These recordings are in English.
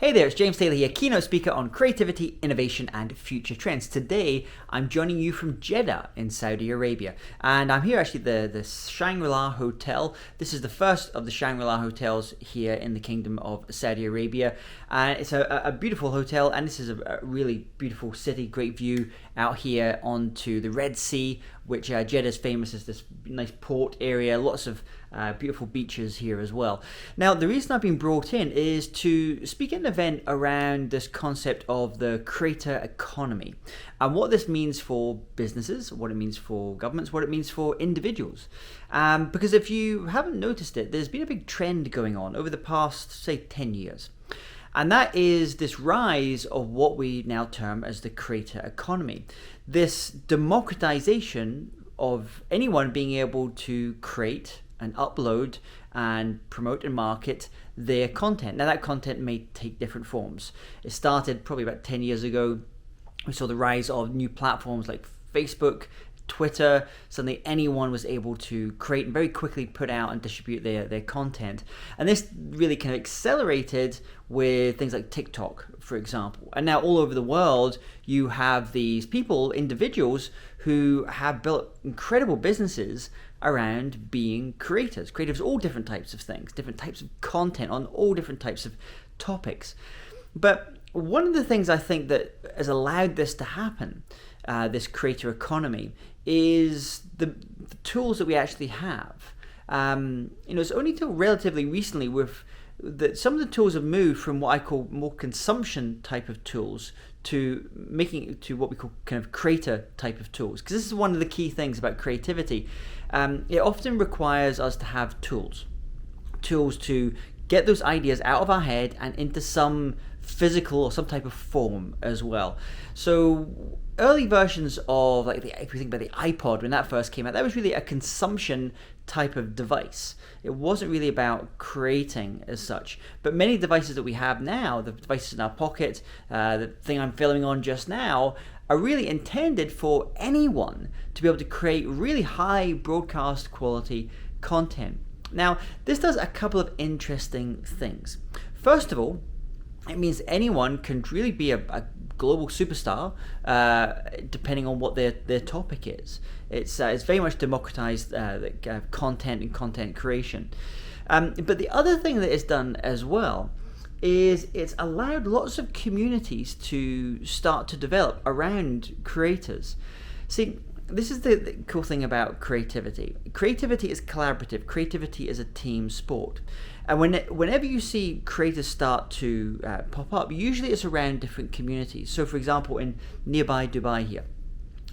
Hey there, it's James Taylor here, keynote speaker on creativity, innovation, and future trends. Today, I'm joining you from Jeddah in Saudi Arabia. And I'm here actually at the Shangri La Hotel. This is the first of the Shangri La hotels here in the Kingdom of Saudi Arabia. And it's a beautiful hotel, and this is a really beautiful city, great view out here onto the Red Sea, which Jeddah is famous as this nice port area, lots of beautiful beaches here as well. Now, the reason I've been brought in is to speak at an event around this concept of the creator economy and what this means for businesses, what it means for governments, what it means for individuals. Because if you haven't noticed it, there's been a big trend going on over the past, say, 10 years. And that is this rise of what we now term as the creator economy. This democratization of anyone being able to create and upload and promote and market their content. Now that content may take different forms. It started probably about 10 years ago. We saw the rise of new platforms like Facebook, Twitter. Suddenly anyone was able to create and very quickly put out and distribute their content. And this really kind of accelerated with things like TikTok, for example. And now all over the world, you have these people, individuals, who have built incredible businesses around being creators. Creatives, all different types of things, different types of content on all different types of topics. But one of the things I think that has allowed this to happen, this creator economy, is the tools that we actually have. It's only till relatively recently that some of the tools have moved from what I call more consumption type of tools to what we call kind of creator type of tools. Because this is one of the key things about creativity. It often requires us to have tools to get those ideas out of our head and into some physical or some type of form as well. So early versions of, like, if we think about the iPod, when that first came out, that was really a consumption type of device. It wasn't really about creating as such. But many devices that we have now, the devices in our pocket, the thing I'm filming on just now, are really intended for anyone to be able to create really high broadcast quality content. Now, this does a couple of interesting things. First of all, it means anyone can really be a global superstar, depending on what their topic is. It's very much democratized content and content creation. But the other thing that it's done as well is it's allowed lots of communities to start to develop around creators. See, this is the cool thing about creativity. Creativity is collaborative. Creativity is a team sport. And whenever you see creators start to pop up, usually it's around different communities. So for example, in nearby Dubai here,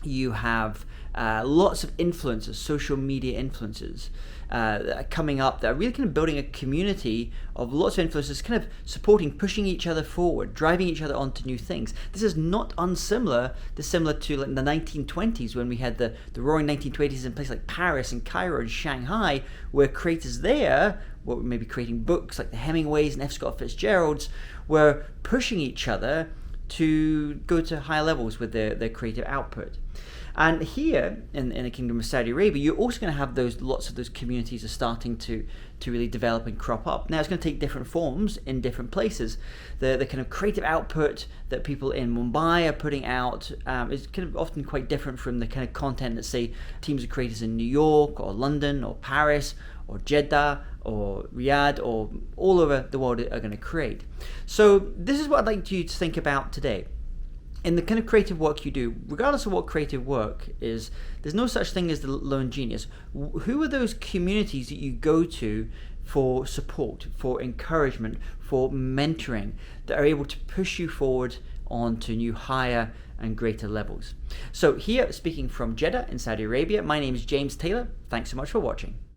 you have lots of influencers, social media influencers that are coming up that are really kind of building a community of lots of influencers, kind of supporting, pushing each other forward, driving each other onto new things. This is not unsimilar to like the 1920s, when we had the roaring 1920s in places like Paris and Cairo and Shanghai, where creators there were maybe creating books like the Hemingways and F. Scott Fitzgeralds, were pushing each other to go to higher levels with their creative output. And here in the Kingdom of Saudi Arabia, you're also going to have lots of those communities are starting to really develop and crop up. Now it's going to take different forms in different places. The kind of creative output that people in Mumbai are putting out is kind of often quite different from the kind of content that, say, teams of creators in New York or London or Paris or Jeddah or Riyadh or all over the world are going to create. So this is what I'd like you to think about today. In the kind of creative work you do, regardless of what creative work is, there's no such thing as the lone genius. Who are those communities that you go to for support, for encouragement, for mentoring, that are able to push you forward onto new higher and greater levels? So here, speaking from Jeddah in Saudi Arabia, my name is James Taylor. Thanks so much for watching.